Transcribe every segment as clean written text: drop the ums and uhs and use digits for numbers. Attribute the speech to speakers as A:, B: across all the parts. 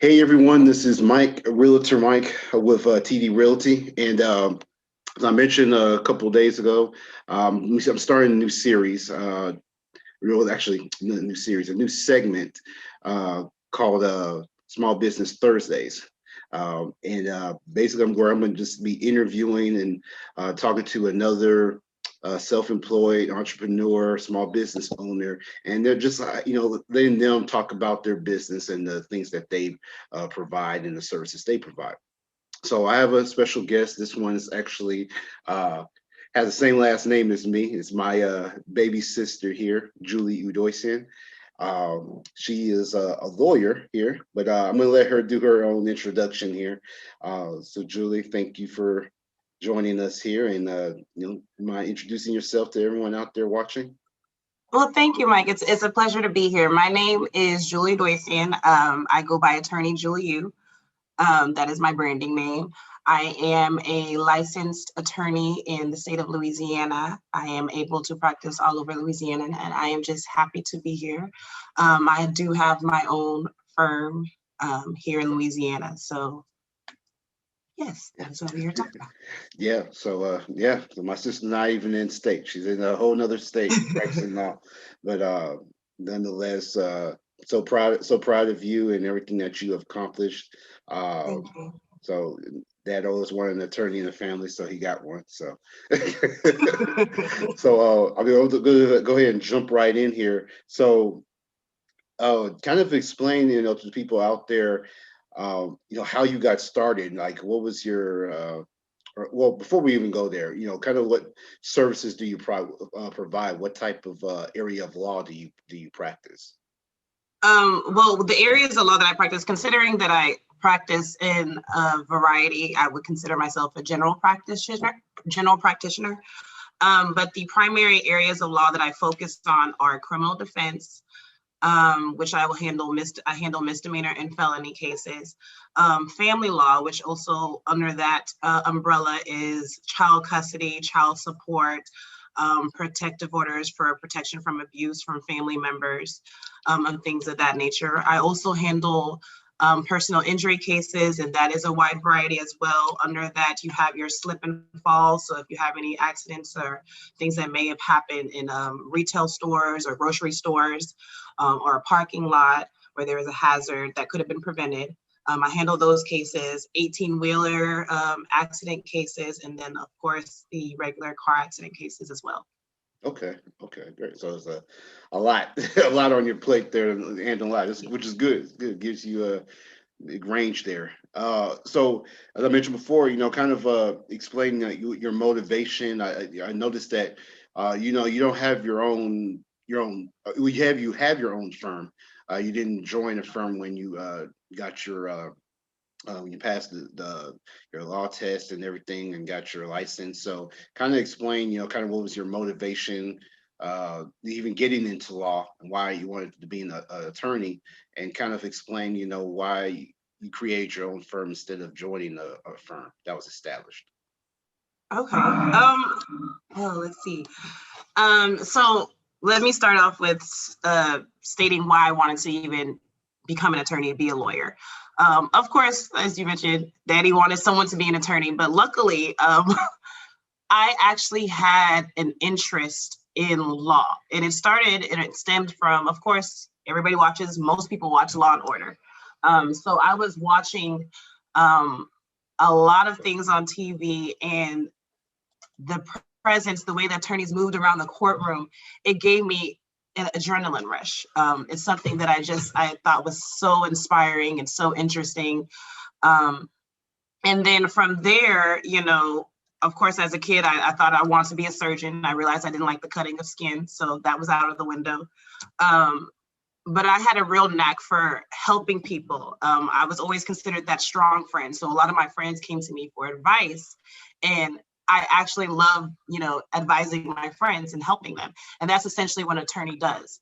A: Hey everyone, this is Mike, Realtor Mike with TD Realty, and as I mentioned a couple of days ago, I'm starting a new series. Actually, not a new series, a new segment called Small Business Thursdays. And basically, I'm going to just be interviewing and talking to another self-employed entrepreneur, small business owner, and they're just letting them talk about their business and the things that they provide and the services they provide. So I have a special guest. This one is actually has the same last name as me. It's my baby sister here, Julie Udoisian. She is a lawyer here, but I'm going to let her do her own introduction here. So Julie, thank you for joining us here, and mind introducing yourself to everyone out there watching?
B: Well, thank you, Mike. It's a pleasure to be here. My name is Julie Doisian. I go by attorney Julie U. That is my branding name. I am a licensed attorney in the state of Louisiana. I am able to practice all over Louisiana, and I am just happy to be here. I do have my own firm here in Louisiana. So yes, that's what we're here talking about.
A: Yeah. So so my sister's not even in state. She's in a whole nother state practicing law. But nonetheless, so proud of you and everything that you have accomplished.
B: Thank you.
A: So Dad always wanted an attorney in the family, so he got one. So so I'm going to go ahead and jump right in here. So kind of explain, to the people out there, how you got started. Like, what was your well, before we even go there, kind of what services do you provide? What type of area of law do you practice?
B: Well, the areas of law that I practice, considering that I practice in a variety, I would consider myself a general practitioner. But the primary areas of law that I focused on are criminal defense, which I handle misdemeanor and felony cases, family law, which also under that umbrella is child custody, child support, protective orders for protection from abuse from family members, and things of that nature. I also handle personal injury cases, and that is a wide variety as well. Under that, you have your slip and fall. So if you have any accidents or things that may have happened in retail stores or grocery stores, or a parking lot where there is a hazard that could have been prevented, I handle those cases, 18-wheeler accident cases, and then of course the regular car accident cases as well.
A: Okay, great. So it's a lot, a lot on your plate there, and a lot, which is good. It's good. It gives you a big range there. So as I mentioned before, kind of explaining your motivation. I noticed that you don't have your own you have your own firm. You didn't join a firm when you got your when you passed your law test and everything and got your license. So kind of explain, kind of what was your motivation, even getting into law and why you wanted to be an attorney, and kind of explain, why you create your own firm instead of joining a firm that was established.
B: Okay. Let's see. So let me start off with stating why I wanted to even become an attorney and be a lawyer. Of course, as you mentioned, Daddy wanted someone to be an attorney, but luckily, I actually had an interest in law, and it stemmed from, of course, most people watch Law and Order. So I was watching a lot of things on TV, and the presence, the way that attorneys moved around the courtroom, it gave me an adrenaline rush. It's something that I thought was so inspiring and so interesting. And then from there, of course, as a kid, I thought I wanted to be a surgeon. I realized I didn't like the cutting of skin, so that was out of the window. But I had a real knack for helping people. I was always considered that strong friend. So a lot of my friends came to me for advice, and I actually love, advising my friends and helping them. And that's essentially what an attorney does.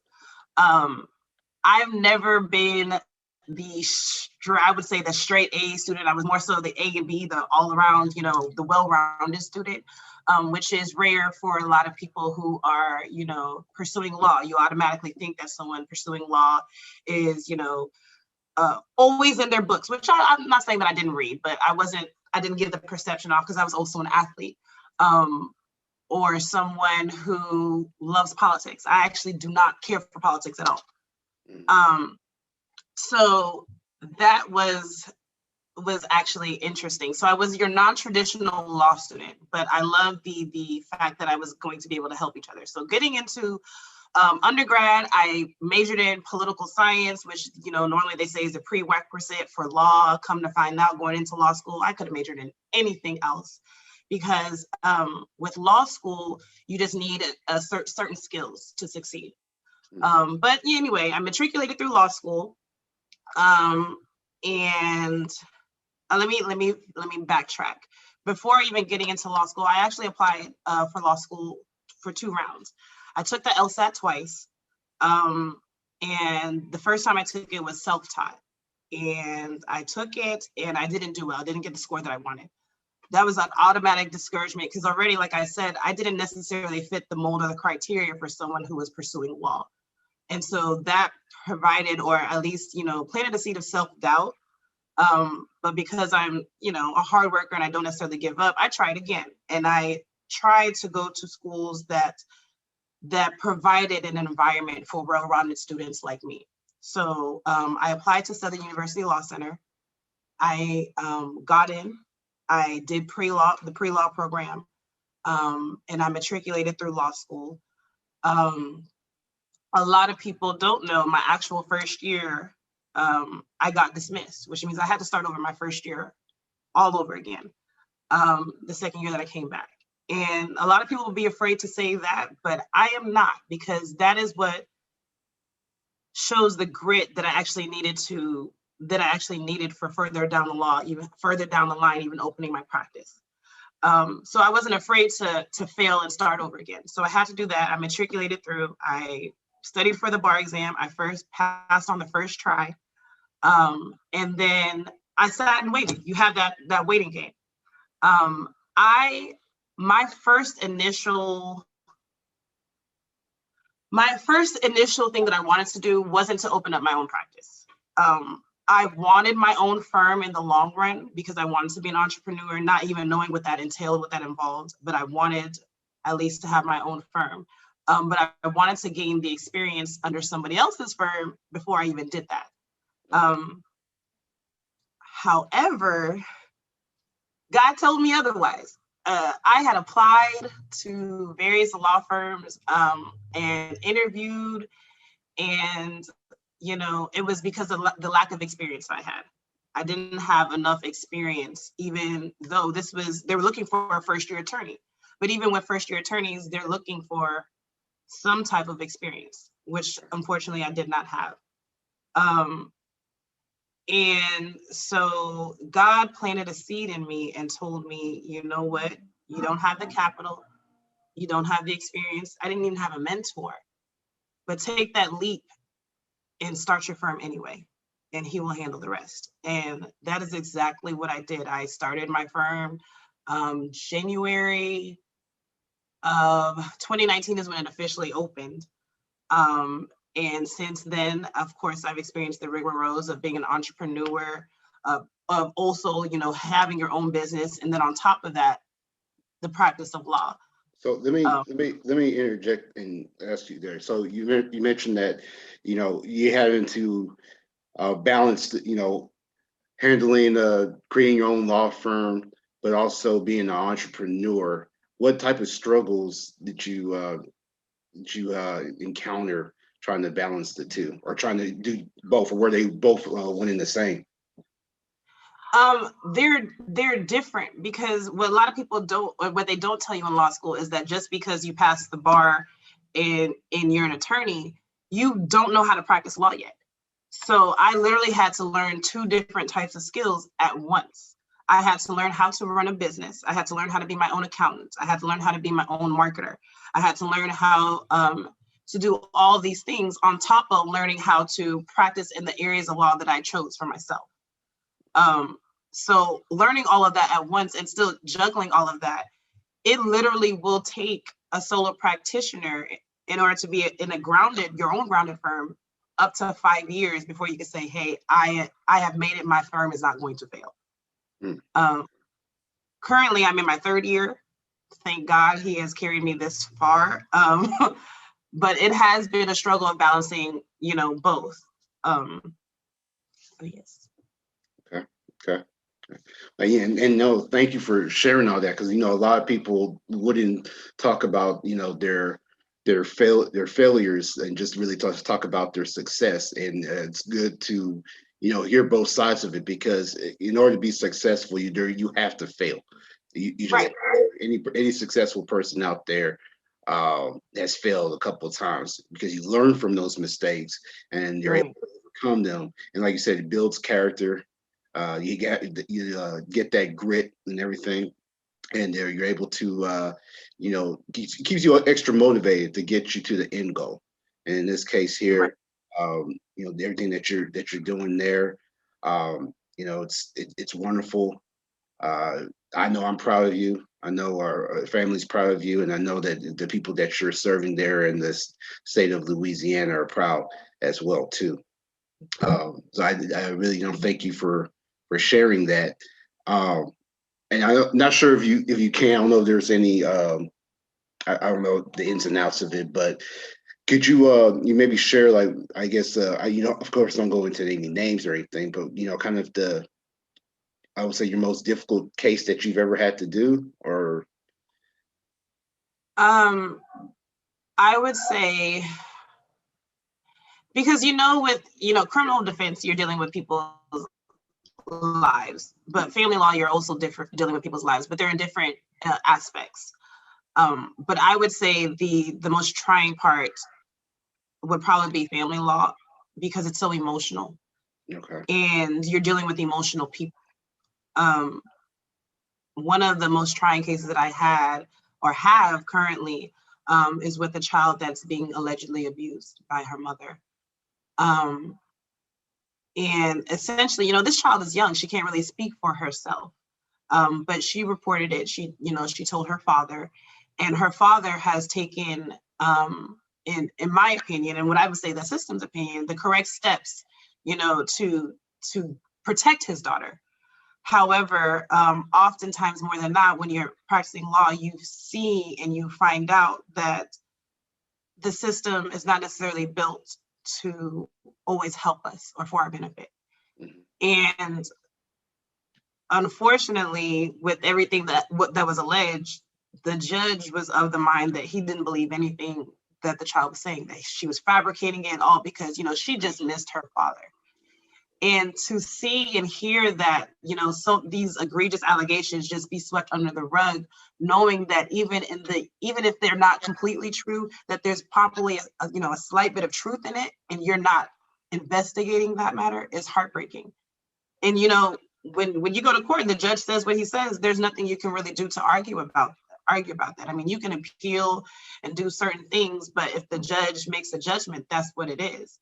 B: I've never been I would say the straight A student. I was more so the A and B, the all around, the well-rounded student, which is rare for a lot of people who are, pursuing law. You automatically think that someone pursuing law is, always in their books, which I'm not saying that I didn't read, but I didn't give the perception off because I was also an athlete, or someone who loves politics. I actually do not care for politics at all. So that was actually interesting. So I was your non-traditional law student, but I love the fact that I was going to be able to help each other. So getting into undergrad, I majored in political science, which, normally they say is a prerequisite for law. Come to find out, going into law school, I could have majored in anything else, because with law school, you just need certain skills to succeed. But anyway, I matriculated through law school, and let me backtrack. Before even getting into law school, I actually applied for law school for 2 rounds. I took the LSAT twice, and the first time I took it was self-taught, and I took it and I didn't do well. I didn't get the score that I wanted. That was an automatic discouragement, because already, like I said, I didn't necessarily fit the mold or the criteria for someone who was pursuing law. And so that provided, or at least, planted a seed of self-doubt. But because I'm, a hard worker and I don't necessarily give up, I tried again. And I tried to go to schools that provided an environment for well-rounded students like me. So I applied to Southern University Law Center. I got in. I did the pre-law program, and I matriculated through law school. A lot of people don't know my actual first year, I got dismissed, which means I had to start over my first year all over again, the second year that I came back. And a lot of people will be afraid to say that, but I am not, because that is what shows the grit that I actually needed for further down the law, even further down the line, even opening my practice. So I wasn't afraid to fail and start over again. So I had to do that. I matriculated through. I studied for the bar exam. I first passed on the first try. And then I sat and waited. You have that waiting game. My first initial thing that I wanted to do wasn't to open up my own practice. I wanted my own firm in the long run, because I wanted to be an entrepreneur, not even knowing what that entailed, what that involved, but I wanted at least to have my own firm. But I wanted to gain the experience under somebody else's firm before I even did that. However, God told me otherwise. I had applied to various law firms and interviewed, and it was because of the lack of experience I had. I didn't have enough experience, even though they were looking for a first-year attorney. But even with first-year attorneys, they're looking for some type of experience, which unfortunately I did not have. And so God planted a seed in me and told me, you know what? You don't have the capital. You don't have the experience. I didn't even have a mentor. But take that leap and start your firm anyway, and he will handle the rest. And that is exactly what I did. I started my firm January of 2019 is when it officially opened. And since then, of course, I've experienced the rigmaroles of being an entrepreneur, of also, having your own business, and then on top of that, the practice of law.
A: So let me interject and ask you there. So you mentioned that you having to balance handling creating your own law firm, but also being an entrepreneur. What type of struggles did you encounter trying to balance the two, or trying to do both, or were they both one and the same?
B: They're different, because what a lot of people what they don't tell you in law school is that just because you pass the bar and you're an attorney, you don't know how to practice law yet. So I literally had to learn 2 different types of skills at once. I had to learn how to run a business. I had to learn how to be my own accountant. I had to learn how to be my own marketer. I had to learn how to do all these things on top of learning how to practice in the areas of law that I chose for myself. So learning all of that at once and still juggling all of that, it literally will take a solo practitioner in order to be in your own grounded firm up to 5 years before you can say, hey, I have made it, my firm is not going to fail. Currently, I'm in my 3rd year. Thank God he has carried me this far. But it has been a struggle of balancing, both. Yes.
A: Okay. Yeah, and no, thank you for sharing all that, because a lot of people wouldn't talk about their failures and just really talk about their success. And it's good to hear both sides of it, because in order to be successful, you have to fail.
B: Right.
A: Any successful person out there has failed a couple of times, because you learn from those mistakes and you're able to overcome them. And like you said, it builds character. You get that grit and everything, and you're able to keeps you extra motivated to get you to the end goal. And in this case here, everything that you're doing there, it's wonderful. I know I'm proud of you. I know our family's proud of you, and I know that the people that you're serving there in this state of Louisiana are proud as well too. So I really thank you for sharing that. And I'm not sure if you can. I don't know if there's any. I don't know the ins and outs of it, but could you you maybe share, like, I guess of course don't go into any names or anything, but kind of I would say your most difficult case that you've ever had to do, or
B: I would say, because with criminal defense, you're dealing with people's lives, but family law, you're also dealing with people's lives, but they're in different aspects. But I would say the most trying part would probably be family law, because it's so emotional.
A: Okay.
B: And you're dealing with emotional people. One of the most trying cases that I had or have currently is with a child that's being allegedly abused by her mother. And essentially, this child is young. She can't really speak for herself. But she reported it. She told her father, and her father has taken, in my opinion, and what I would say the system's opinion, the correct steps, to protect his daughter. However, oftentimes, more than not, when you're practicing law, you see and you find out that the system is not necessarily built to always help us or for our benefit. And unfortunately, with everything that was alleged, the judge was of the mind that he didn't believe anything that the child was saying, that she was fabricating it all because, she just missed her father. And to see and hear that, so these egregious allegations just be swept under the rug, knowing that even if they're not completely true, that there's probably a slight bit of truth in it, and you're not investigating that matter, is heartbreaking. And when you go to court and the judge says what he says, there's nothing you can really do to argue about that. I mean, you can appeal and do certain things, but if the judge makes a judgment, that's what it is.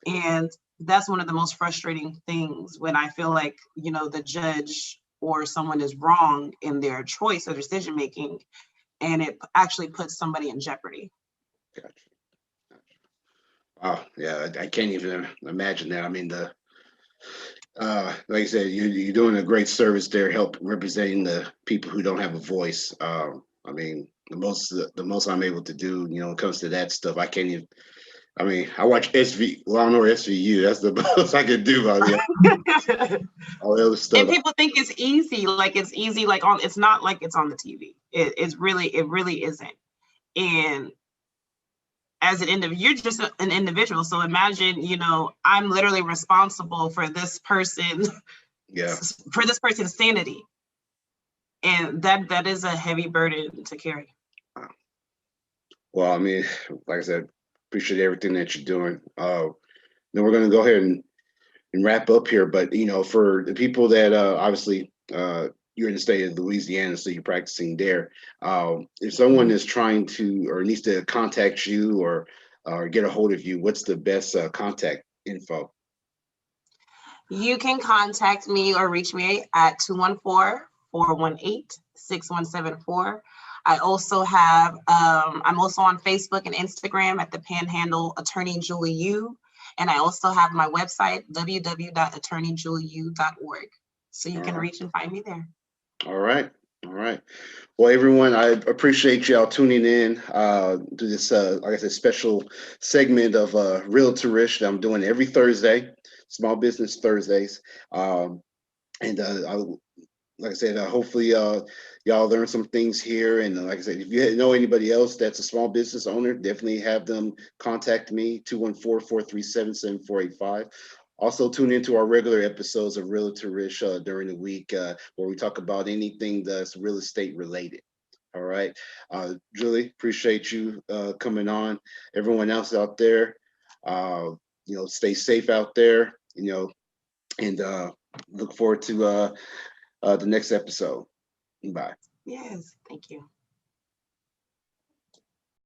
B: And that's one of the most frustrating things, when I feel like, the judge or someone is wrong in their choice or decision making, and it actually puts somebody in jeopardy.
A: Gotcha. Oh, yeah, I can't even imagine that. I mean, like I said, you're doing a great service there, help representing the people who don't have a voice. I mean, the most I'm able to do, when it comes to that stuff, I can't even. I mean, I watch Law & Order SVU. That's the most I can do. I mean, all the other stuff.
B: And people think it's easy. It's not like it's on the TV. It really isn't. And as an individual, you're just an individual. So imagine, I'm literally responsible for this person, for this person's sanity. And that is a heavy burden to carry.
A: Well, I mean, like I said, appreciate everything that you're doing. Then we're going to go ahead and wrap up here. But, for the people that obviously you're in the state of Louisiana, so you're practicing there. If someone is trying to or needs to contact you or get a hold of you, what's the best contact info?
B: You can contact me or reach me at 214-418-6174. I also have, I'm also on Facebook and Instagram at the panhandle Attorney Julie Yu. And I also have my website, www.attorneyjulieu.org. So you can reach and find me there.
A: All right. All right. Well, everyone, I appreciate y'all tuning in to this, like I said, special segment of Realtor-ISH that I'm doing every Thursday, Small Business Thursdays. Like I said, hopefully y'all learn some things here. And like I said, if you know anybody else that's a small business owner, definitely have them contact me, 214-437-7485. Also tune into our regular episodes of Realtor-ISH during the week where we talk about anything that's real estate related. All right. Julie, appreciate you coming on. Everyone else out there, stay safe out there, and look forward to the next episode. Bye.
B: Yes, thank you.